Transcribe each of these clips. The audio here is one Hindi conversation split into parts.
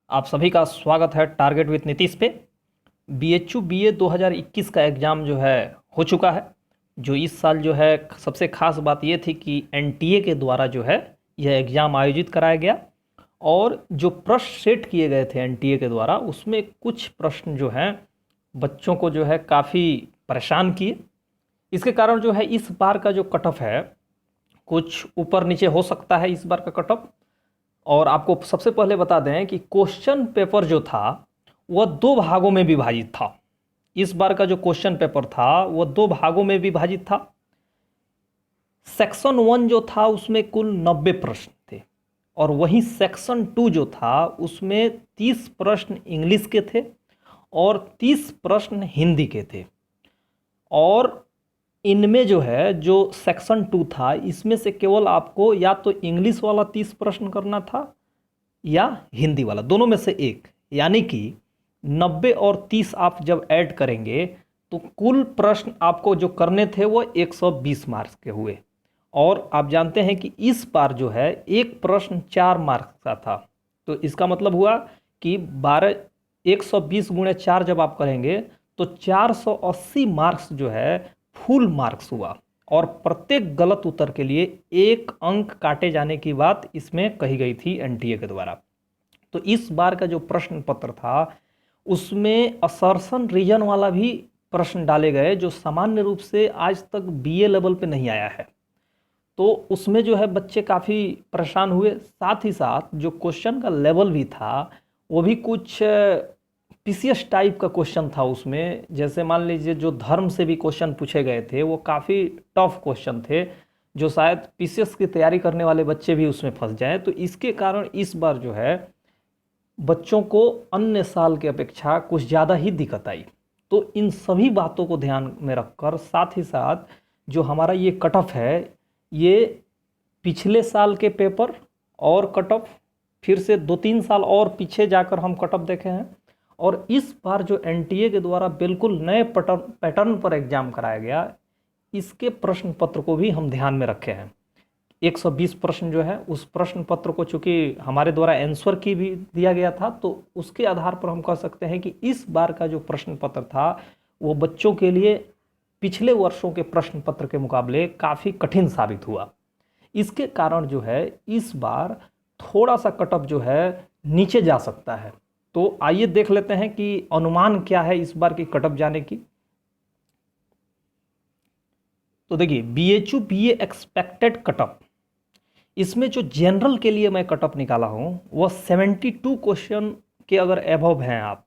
आप सभी का स्वागत है टारगेट विथ नीतीश पे। बीएचयू बीए 2021 का एग्ज़ाम जो है हो चुका है। जो इस साल जो है सबसे खास बात ये थी कि एनटीए के द्वारा जो है यह एग्ज़ाम आयोजित कराया गया और जो प्रश्न सेट किए गए थे एनटीए के द्वारा उसमें कुछ प्रश्न जो हैं बच्चों को जो है काफ़ी परेशान किए। इसके कारण जो है इस बार का जो कट ऑफ है कुछ ऊपर नीचे हो सकता है इस बार का कट ऑफ। और आपको सबसे पहले बता दें कि क्वेश्चन पेपर जो था वह दो भागों में विभाजित था। इस बार का जो क्वेश्चन पेपर था वह दो भागों में विभाजित था। सेक्शन 1 जो था उसमें कुल 90 प्रश्न थे और वहीं सेक्शन 2 जो था उसमें 30 प्रश्न इंग्लिश के थे और 30 प्रश्न हिंदी के थे। और इनमें जो है जो सेक्शन 2 था इसमें से केवल आपको या तो इंग्लिश वाला 30 प्रश्न करना था या हिंदी वाला, दोनों में से एक। यानी कि 90 और 30 आप जब ऐड करेंगे तो कुल प्रश्न आपको जो करने थे वो 120 मार्क्स के हुए। और आप जानते हैं कि इस बार जो है एक प्रश्न 4 मार्क्स का था, तो इसका मतलब हुआ कि 120 गुणे 4 जब आप करेंगे तो 480 मार्क्स जो है फुल मार्क्स हुआ। और प्रत्येक गलत उत्तर के लिए 1 अंक काटे जाने की बात इसमें कही गई थी एनटीए के द्वारा। तो इस बार का जो प्रश्न पत्र था उसमें असर्शन रीजन वाला भी प्रश्न डाले गए जो सामान्य रूप से आज तक बीए लेवल पे नहीं आया है। तो उसमें जो है बच्चे काफ़ी परेशान हुए। साथ ही साथ जो क्वेश्चन का लेवल भी था वो भी कुछ पीसीएस टाइप का क्वेश्चन था उसमें। जैसे मान लीजिए जो धर्म से भी क्वेश्चन पूछे गए थे वो काफ़ी टफ क्वेश्चन थे जो शायद पीसीएस की तैयारी करने वाले बच्चे भी उसमें फंस जाएं। तो इसके कारण इस बार जो है बच्चों को अन्य साल की अपेक्षा कुछ ज़्यादा ही दिक्कत आई। तो इन सभी बातों को ध्यान में रखकर साथ ही साथ जो हमारा ये कट ऑफ है ये पिछले साल के पेपर और कट ऑफ फिर से 2-3 साल और पीछे जाकर हम कट ऑफ देखे हैं। और इस बार जो एनटीए के द्वारा बिल्कुल नए पैटर्न पर एग्जाम कराया गया इसके प्रश्न पत्र को भी हम ध्यान में रखे हैं। 120 प्रश्न जो है उस प्रश्न पत्र को चूँकि हमारे द्वारा आंसर की भी दिया गया था तो उसके आधार पर हम कह सकते हैं कि इस बार का जो प्रश्न पत्र था वो बच्चों के लिए पिछले वर्षों के प्रश्न पत्र के मुकाबले काफ़ी कठिन साबित हुआ। इसके कारण जो है इस बार थोड़ा सा कट ऑफ जो है नीचे जा सकता है। तो आइए देख लेते हैं कि अनुमान क्या है इस बार की कट ऑफ जाने की। तो देखिए BHU BA expected cut off, इसमें जो जनरल के लिए मैं कट ऑफ निकाला हूँ वह 72 क्वेश्चन के अगर एबव हैं आप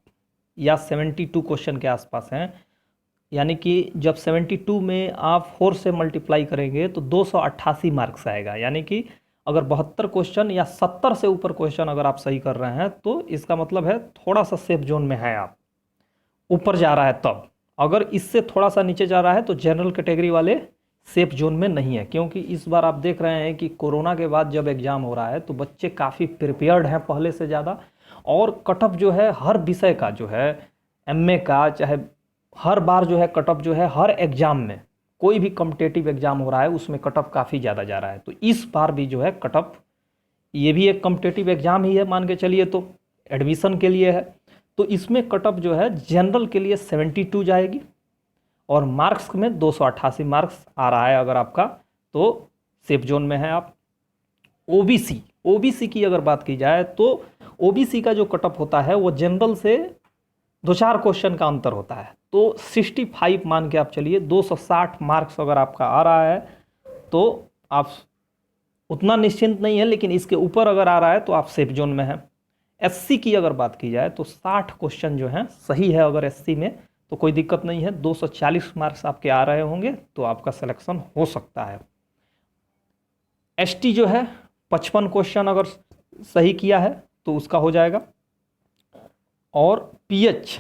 या 72 क्वेश्चन के आसपास हैं, यानी कि जब 72 में आप 4 से मल्टीप्लाई करेंगे तो 288 मार्क्स आएगा। यानी कि अगर 72 क्वेश्चन या 70 से ऊपर क्वेश्चन अगर आप सही कर रहे हैं तो इसका मतलब है थोड़ा सा सेफ जोन में है आप, ऊपर जा रहा है। तब अगर इससे थोड़ा सा नीचे जा रहा है तो जनरल कैटेगरी वाले सेफ जोन में नहीं है। क्योंकि इस बार आप देख रहे हैं कि कोरोना के बाद जब एग्ज़ाम हो रहा है तो बच्चे काफ़ी प्रिपेयर्ड हैं पहले से ज़्यादा। और कट ऑफ जो है हर विषय का जो है एमए का चाहे हर बार जो है कट ऑफ जो है हर एग्ज़ाम में कोई भी कॉम्पिटेटिव एग्ज़ाम हो रहा है उसमें कट ऑफ काफ़ी ज़्यादा जा रहा है। तो इस बार भी जो है कट ऑफ, ये भी एक कॉम्पिटेटिव एग्ज़ाम ही है मान के चलिए, तो एडमिशन के लिए है। तो इसमें कट ऑफ जो है जनरल के लिए 72 जाएगी और मार्क्स में 288 मार्क्स आ रहा है अगर आपका, तो सेफ जोन में है आप। ओबीसी की अगर बात की जाए तो ओबीसी का जो कट ऑफ होता है वो जनरल से 2-4 क्वेश्चन का अंतर होता है। तो 65 मान के आप चलिए, 260 मार्क्स अगर आपका आ रहा है तो आप उतना निश्चिंत नहीं है, लेकिन इसके ऊपर अगर आ रहा है तो आप सेफ जोन में हैं। एससी की अगर बात की जाए तो 60 क्वेश्चन जो हैं सही है अगर एससी में तो कोई दिक्कत नहीं है, 240 मार्क्स आपके आ रहे होंगे तो आपका सिलेक्शन हो सकता है। एसटी जो है 55 क्वेश्चन अगर सही किया है तो उसका हो जाएगा। और पीएच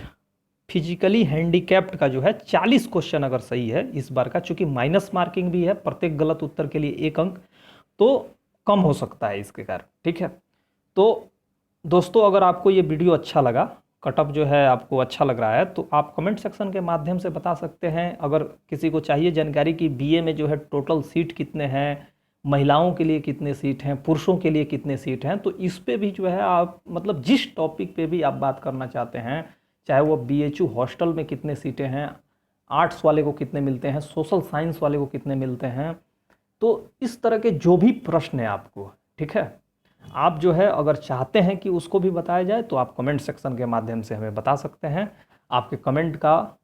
फिजिकली हैंडीकैप्ड का जो है 40 क्वेश्चन अगर सही है इस बार का, चूँकि माइनस मार्किंग भी है प्रत्येक गलत उत्तर के लिए 1 अंक, तो कम हो सकता है इसके कारण। ठीक है, तो दोस्तों अगर आपको ये वीडियो अच्छा लगा, कट ऑफ जो है आपको अच्छा लग रहा है तो आप कमेंट सेक्शन के माध्यम से बता सकते हैं। अगर किसी को चाहिए जानकारी कि बीए में जो है टोटल सीट कितने हैं, महिलाओं के लिए कितने सीट हैं, पुरुषों के लिए कितने सीट हैं। तो इस पे भी जो है आप मतलब जिस टॉपिक पे भी आप बात करना चाहते हैं, चाहे वो BHU हॉस्टल में कितने सीटें हैं, आर्ट्स वाले को कितने मिलते हैं, सोशल साइंस वाले को कितने मिलते हैं, तो इस तरह के जो भी प्रश्न है आपको, ठीक है, आप जो है अगर चाहते हैं कि उसको भी बताया जाए तो आप कमेंट सेक्शन के माध्यम से हमें बता सकते हैं। आपके कमेंट का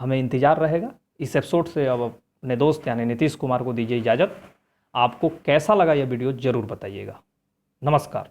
हमें इंतज़ार रहेगा। इस एपिसोड से अब अपने दोस्त यानी नीतीश कुमार को दीजिए इजाज़त। आपको कैसा लगा यह वीडियो ज़रूर बताइएगा। नमस्कार।